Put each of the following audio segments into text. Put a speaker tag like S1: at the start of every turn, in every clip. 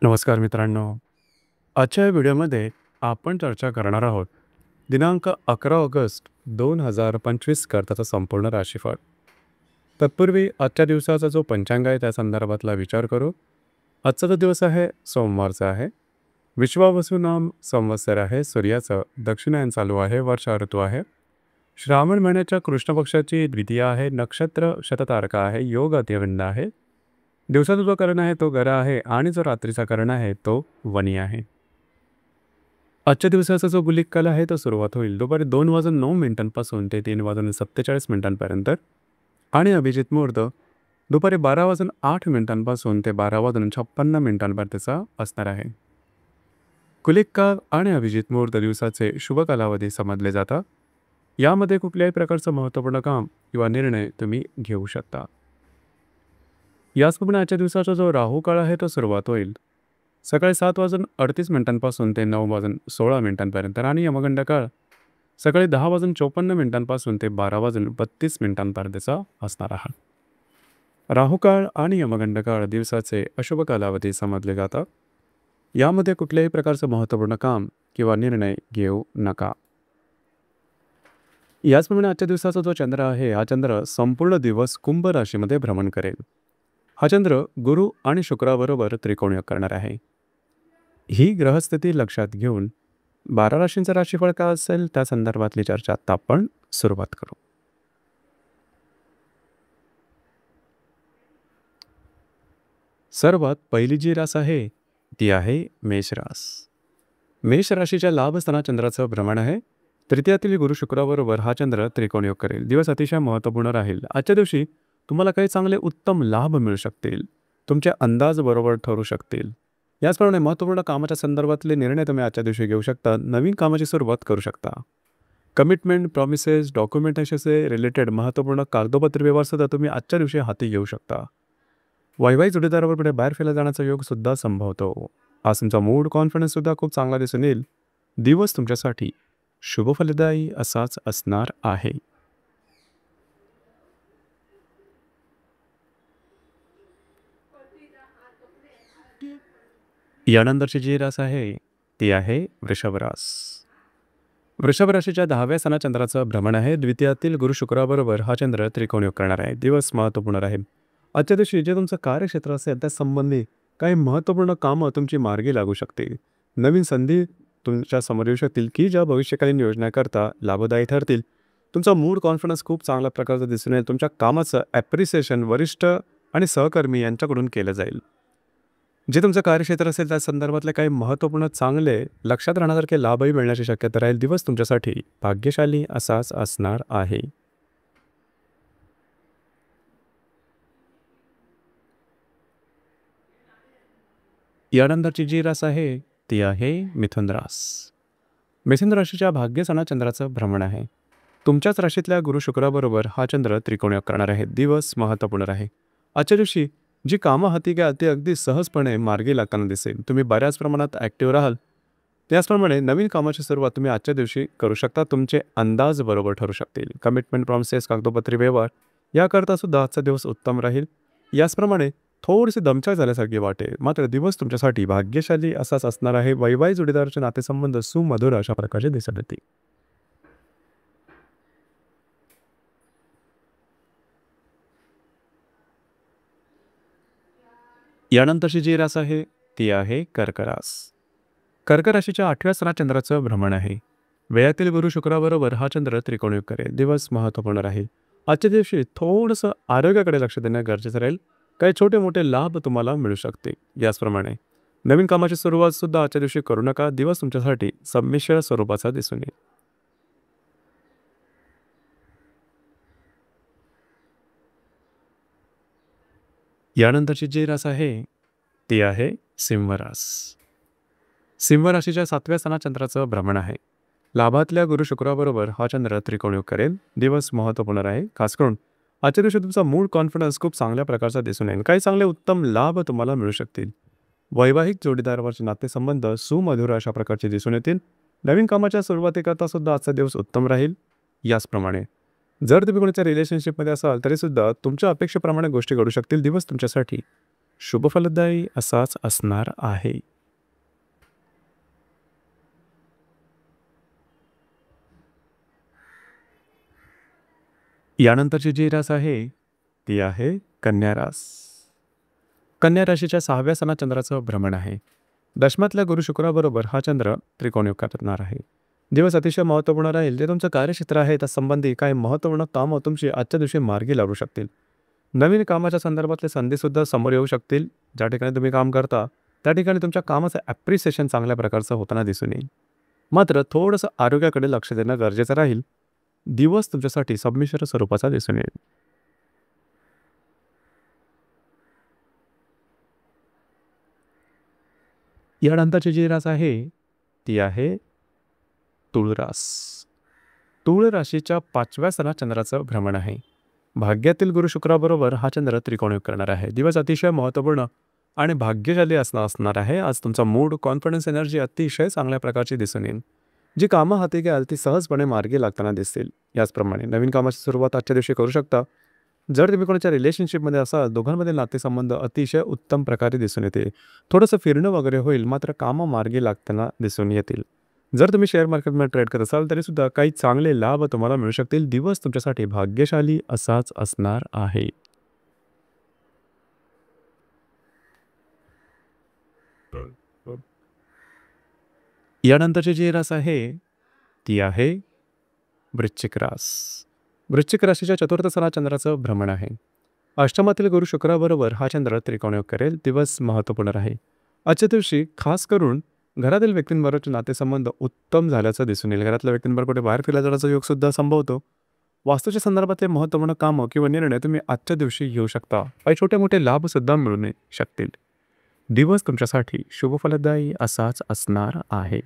S1: नमस्कार मित्रांनो. आजच्या या व्हिडिओमध्ये आपण चर्चा करणार आहोत दिनांक 11 ऑगस्ट 2025 करताचा संपूर्ण राशीफळ. तत्पूर्वी आजच्या दिवसाचा जो पंचांग आहे त्या संदर्भातला विचार करू. आजचा जो दिवस आहे सोमवारचा आहे. विश्वावसु नाम संवत्सर आहे. सूर्याचं दक्षिणायन चालू आहे. वर्षा ऋतू आहे. श्रावण महिन्याच्या कृष्ण पक्षाची द्वितीया आहे. नक्षत्र शततारका आहे. योग अतिविंद आहे. दिवसाचा जो कर्ण आहे तो गरा आहे आणि जो रात्रीचा कर्ण आहे तो वनी आहे. आजच्या दिवसाचा जो गुलिक काल आहे तो सुरुवात होईल दुपारी 2:09 ते 3:47 आणि अभिजित मुहूर्त दुपारी 12:08 ते 12:56 असणार आहे. गुलिक काल आणि अभिजित मुहूर्त दिवसाचे शुभ कालावधी समजले जातात. यामध्ये कुठल्याही प्रकारचं महत्त्वपूर्ण काम किंवा निर्णय तुम्ही घेऊ शकता. याचप्रमाणे आजच्या दिवसाचा जो राहू काळ आहे तो सुरुवात होईल सकाळी 7:38 ते 9:16 आणि यमगंड काळ सकाळी 10:54 ते 12:32 असणार आहे. राहू काळ आणि यमगंड काळ दिवसाचे अशुभ कालावधी समजले जातात. यामध्ये कुठल्याही प्रकारचं महत्त्वपूर्ण काम किंवा निर्णय घेऊ नका. याचप्रमाणे आजच्या दिवसाचा जो चंद्र आहे हा चंद्र संपूर्ण दिवस कुंभ राशीमध्ये भ्रमण करेल. हा चंद्र गुरु आणि शुक्राबरोबर त्रिकोण योग करणार आहे. ही ग्रहस्थिती लक्षात घेऊन 12 राशींचं राशीफळ काय असेल त्या संदर्भातली चर्चा आता आपण सुरुवात करू. सर्वात पहिली जी रास आहे ती आहे मेष रास. मेष राशीच्या लाभ स्थानात चंद्राचं भ्रमण आहे. तृतीयातील गुरु शुक्राबरोबर हा चंद्र त्रिकोण योग करेल. दिवस अतिशय महत्त्वपूर्ण राहील. आजच्या दिवशी तुम्हाला काही चांगले उत्तम लाभ मिळू शकतील. तुमचे अंदाज बरोबर ठरू शकतील. याचप्रमाणे महत्त्वपूर्ण कामाच्या संदर्भातले निर्णय तुम्ही आजच्या दिवशी घेऊ शकता. नवीन कामाची सुरुवात करू शकता. कमिटमेंट, प्रॉमिसेस, डॉक्युमेंटेशनचे रिलेटेड महत्त्वपूर्ण कागदोपत्री व्यवहारसुद्धा तुम्ही आजच्या दिवशी हाती घेऊ शकता. वैवाहिक जोडीदाराबरोबर बाहेर फिरायला जाण्याचा योग सुद्धा संभवतो. आज तुमचा मूड कॉन्फिडन्स सुद्धा खूप चांगला दिसून येईल. दिवस तुमच्यासाठी शुभफलदायी असाच असणार आहे. यानंतरची जी रास आहे ती आहे वृषभ रास. वृषभ राशीच्या 10व्या स्थानात चंद्राचं भ्रमण आहे. द्वितीयातील गुरु शुक्राबरोबर हा चंद्र त्रिकोण योग करणार आहे. दिवस महत्त्वपूर्ण राहील. आजच्या दिवशी जे तुमचं कार्यक्षेत्र असेल त्या संबंधी काही महत्त्वपूर्ण कामं तुमची मार्गी लागू शकतील. नवीन संधी तुमच्या समोर येऊ शकतील की ज्या भविष्यकालीन योजनाकरता लाभदायी ठरतील. तुमचा मूड कॉन्फिडन्स खूप चांगल्या प्रकारचा दिसून येईल. तुमच्या कामाचं ॲप्रिसिएशन वरिष्ठ आणि सहकर्मी यांच्याकडून केलं जाईल. जे तुमचं कार्यक्षेत्र असेल त्या संदर्भातले काही महत्त्वपूर्ण चांगले लक्षात राहण्यासारखे लाभही मिळण्याची शक्यता राहील. दिवस तुमच्यासाठी भाग्यशाली असाच असणार आहे. यानंतरची जी रास आहे ती आहे मिथुन रास. मिथुन राशीच्या भाग्यस्थानात चंद्राचं भ्रमण आहे. तुमच्याच राशीतल्या गुरु शुक्राबरोबर हा चंद्र त्रिकोण योग करणार आहे. दिवस महत्त्वपूर्ण आहे. आजच्या दिवशी जी कामं हाती घ्या ती अगदी सहजपणे मार्गी लागताना दिसेल. तुम्ही बऱ्याच प्रमाणात ॲक्टिव्ह राहाल. त्याचप्रमाणे नवीन कामाची सुरुवात तुम्ही आजच्या दिवशी करू शकता. तुमचे अंदाज बरोबर ठरू शकतील. कमिटमेंट, प्रॉमिसेस, कागदोपत्री व्यवहार याकरता सुद्धा आजचा दिवस उत्तम राहील. याचप्रमाणे थोडीशी दमछाक झाल्यासारखी वाटेल. मात्र दिवस तुमच्यासाठी भाग्यशाली असाच असणार आहे. वैवाहिक जोडीदाराचे नातेसंबंध सुमधुर अशा प्रकारचे दिसत येतील. यानंतरची जी रास आहे ती आहे कर्क रास. कर्क राशीच्या 8व्या स्थानात चंद्राचं भ्रमण आहे. वेळातील गुरु शुक्राबरोबर हा चंद्र त्रिकोण योग करेल. दिवस महत्त्वपूर्ण राहील. आजच्या दिवशी थोडंसं आरोग्याकडे लक्ष देणं गरजेचं राहील. काही छोटे मोठे लाभ तुम्हाला मिळू शकते. याचप्रमाणे नवीन कामाची सुरुवात सुद्धा आजच्या दिवशी करू नका. दिवस तुमच्यासाठी संमिश्र स्वरूपाचा दिसून येईल. यानंतरची जी रास आहे ती आहे सिंह रास. सिंह राशीच्या 7व्या स्थानात चंद्राचं भ्रमण आहे. लाभातल्या गुरु शुक्राबरोबर हा चंद्र त्रिकोण योग करेल. दिवस महत्त्वपूर्ण आहे. खास करून आजच्या दिवशी तुमचा मूड कॉन्फिडन्स खूप चांगल्या प्रकारचा दिसून येईल. काही चांगले उत्तम लाभ तुम्हाला मिळू शकतील. वैवाहिक जोडीदारावरचे नातेसंबंध सुमधुर अशा प्रकारचे दिसून येतील. नवीन कामाच्या सुरुवातीकरता सुद्धा आजचा दिवस उत्तम राहील. याचप्रमाणे जर तुम्ही कोणाच्या रिलेशनशिपमध्ये असाल तरीसुद्धा तुमच्या अपेक्षेप्रमाणे गोष्टी घडू शकतील. दिवस तुमच्यासाठी शुभफलदायी असाच असणार आहे. यानंतरची जी रास आहे ती आहे कन्या रास. कन्या राशीच्या 6व्या सणात चंद्राचं भ्रमण आहे. दशमातल्या गुरु शुक्राबरोबर हा चंद्र त्रिकोणयोग करणार आहे. दिवस अतिशय महत्त्वपूर्ण राहील. जे तुमचं कार्यक्षेत्र आहे त्यासंबंधी काही महत्त्वपूर्ण कामं तुमची आजच्या दिवशी मार्गी लागू शकतील. नवीन कामाच्या संदर्भातले संधीसुद्धा समोर येऊ शकतील. ज्या ठिकाणी तुम्ही काम करता त्या ठिकाणी तुमच्या कामाचं ॲप्रिसिएशन चांगल्या प्रकारचं होताना दिसून येईल. मात्र थोडंसं आरोग्याकडे लक्ष देणं गरजेचं राहील. दिवस तुमच्यासाठी संमिश्र स्वरूपाचा दिसून येईल. यानंतरची जी रास आहे ती आहे तुळ रास. तुळ राशीच्या 5व्या सणात चंद्राचं भ्रमण आहे. भाग्यातील गुरु शुक्राबरोबर हा चंद्र त्रिकोणयोग करणार आहे. दिवस अतिशय महत्त्वपूर्ण आणि भाग्यशाली असणार आहे. आज तुमचा मूड, कॉन्फिडन्स, एनर्जी अतिशय चांगल्या प्रकारची दिसून येईल. जी कामं हाती घ्याल ती सहजपणे मार्गी लागताना दिसतील. याचप्रमाणे नवीन कामाची सुरुवात आजच्या दिवशी करू शकता. जर तुम्ही कोणाच्या रिलेशनशिपमध्ये असाल दोघांमधील नातेसंबंध अतिशय उत्तम प्रकारे दिसून येते. थोडंसं फिरणं वगैरे होईल मात्र कामं मार्गी लागताना दिसून येतील. जर तुम्ही शेअर मार्केटमध्ये ट्रेड करत असाल तरीसुद्धा काही चांगले लाभ तुम्हाला मिळू शकतील. दिवस तुमच्यासाठी भाग्यशाली असाच असणार आहे. यानंतरची जी रास आहे ती आहे वृश्चिक रास. वृश्चिक राशीच्या 4थ्या सणात चंद्राचं भ्रमण आहे. अष्टमातील गुरु शुक्राबरोबर हा चंद्र त्रिकोणयोग करेल. दिवस महत्त्वपूर्ण आहे. आजच्या दिवशी खास करून घरातील व्यक्तींबरोबरचे नातेसंबंध उत्तम झाल्याचं दिसून येईल. घरातल्या व्यक्तींबरोबर कुठे बाहेर फिरायला जाण्याचा योग सुद्धा संभवतो. वास्तूच्या संदर्भातले महत्त्वपूर्ण कामं किंवा निर्णय तुम्ही आजच्या दिवशी घेऊ शकता. काही छोटे मोठे लाभ सुद्धा मिळू शकतील. दिवस तुमच्यासाठी शुभफलदायी असाच असणार आहे.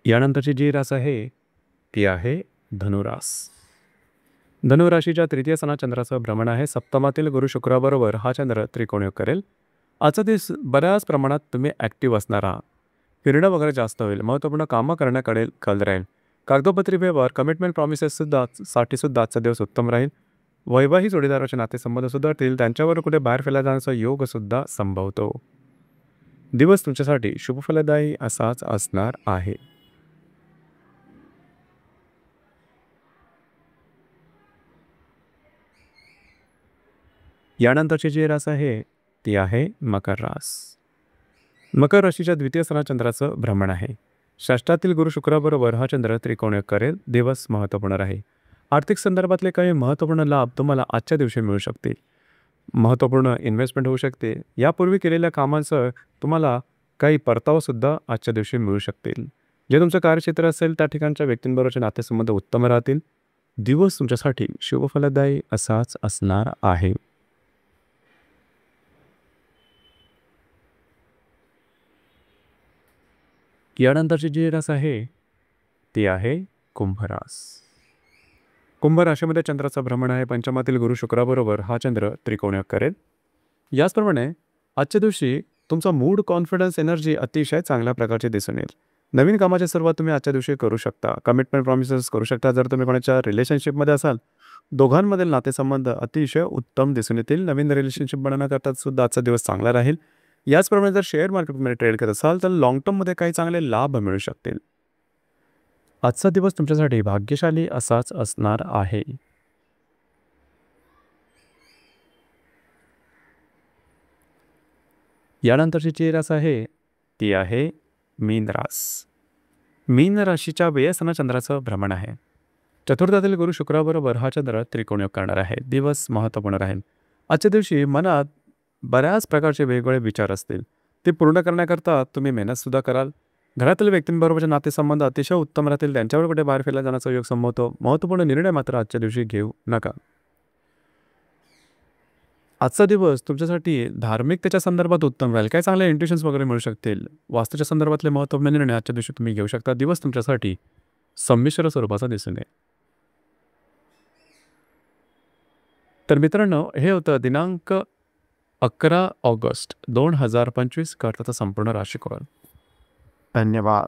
S1: यानंतरची जी रास आहे ती आहे धनुरास. धनुराशीच्या 3य सणात चंद्राचं भ्रमण आहे. सप्तमातील गुरु शुक्राबरोबर हा चंद्र त्रिकोणयोग करेल. आजचा दिवस बऱ्याच प्रमाणात तुम्ही ॲक्टिव्ह असणार आहात. फिरणं वगैरे जास्त होईल. महत्त्वपूर्ण कामं करण्याकडे कल राहील. कागदोपत्री व्यवहार, कमिटमेंट, प्रॉमिसेससुद्धा साठीसुद्धा आजचा दिवस उत्तम राहील. वैवाहिक जोडीदाराचे नातेसंबंध सुधारतील. त्यांच्यावर कुठे बाहेर फिरायला जाण्याचा योगसुद्धा संभवतो. दिवस तुमच्यासाठी शुभफलदायी असाच असणार आहे. यानंतरची जी रास आहे ती आहे मकर रास. मकर राशीच्या 2य सणात चंद्राचं भ्रमण आहे. षष्ठातील गुरु शुक्राबरोबर हा चंद्र त्रिकोणयोग करेल. दिवस महत्त्वपूर्ण राहील. आर्थिक संदर्भातले काही महत्त्वपूर्ण लाभ तुम्हाला आजच्या दिवशी मिळू शकतील. महत्त्वपूर्ण इन्व्हेस्टमेंट होऊ शकते. यापूर्वी केलेल्या कामांचं तुम्हाला काही परतावासुद्धा आजच्या दिवशी मिळू शकतील. जे तुमचं कार्यक्षेत्र असेल त्या ठिकाणच्या व्यक्तींबरोबरचे नातेसंबंध उत्तम राहतील. दिवस तुमच्यासाठी शुभफलदायी असाच असणार आहे. यानंतरची जी रास आहे ती आहे कुंभरास. कुंभ राशीमध्ये चंद्राचं भ्रमण आहे. पंचमातील गुरु शुक्राबरोबर हा चंद्र त्रिकोणयोग करेल. याचप्रमाणे आजच्या दिवशी तुमचा मूड, कॉन्फिडन्स, एनर्जी अतिशय चांगल्या प्रकारची दिसून येईल. नवीन कामाची सुरुवात तुम्ही आजच्या दिवशी करू शकता. कमिटमेंट, प्रॉमिसेस करू शकता. जर तुम्ही कोणाच्या रिलेशनशिपमध्ये असाल दोघांमधील नातेसंबंध अतिशय उत्तम दिसून येतील. नवीन रिलेशनशिप बनवण्याकरता सुद्धा आजचा दिवस चांगला राहील. याचप्रमाणे जर शेअर मार्केटमध्ये ट्रेड करत असाल तर लाँग टर्ममध्ये काही चांगले लाभ मिळू शकतील. आजचा दिवस तुमच्यासाठी भाग्यशाली असाच असणार आहे. यानंतरची जी रास आहे ती आहे मीन रास. मीन राशीच्या 2व्या सणात चंद्राचं भ्रमण आहे. चतुर्थातील गुरु शुक्राबरोबर हा चंद्र त्रिकोणयोग करणार आहे. दिवस महत्त्वपूर्ण राहील. आजच्या दिवशी मनात बऱ्याच प्रकारचे वेगवेगळे विचार असतील. ते पूर्ण करण्याकरता तुम्ही मेहनतसुद्धा कराल. घरातील व्यक्तींबरोबरचे नातेसंबंध अतिशय उत्तम राहतील. त्यांच्यावर कुठे बाहेर फिरायला जाण्याचा योग संभवतो. महत्त्वपूर्ण निर्णय मात्र आजच्या दिवशी घेऊ नका. आजचा दिवस तुमच्यासाठी धार्मिकतेच्या संदर्भात उत्तम राहील. काही चांगले इंट्युशन्स वगैरे मिळू शकतील. वास्तूच्या संदर्भातले महत्त्वपूर्ण निर्णय आजच्या दिवशी तुम्ही घेऊ शकता. दिवस तुमच्यासाठी संमिश्र स्वरूपाचा दिसून येईल. तर मित्रांनो, हे होतं दिनांक 11 ऑगस्ट 2025 करताचा संपूर्ण राशीफळ. धन्यवाद.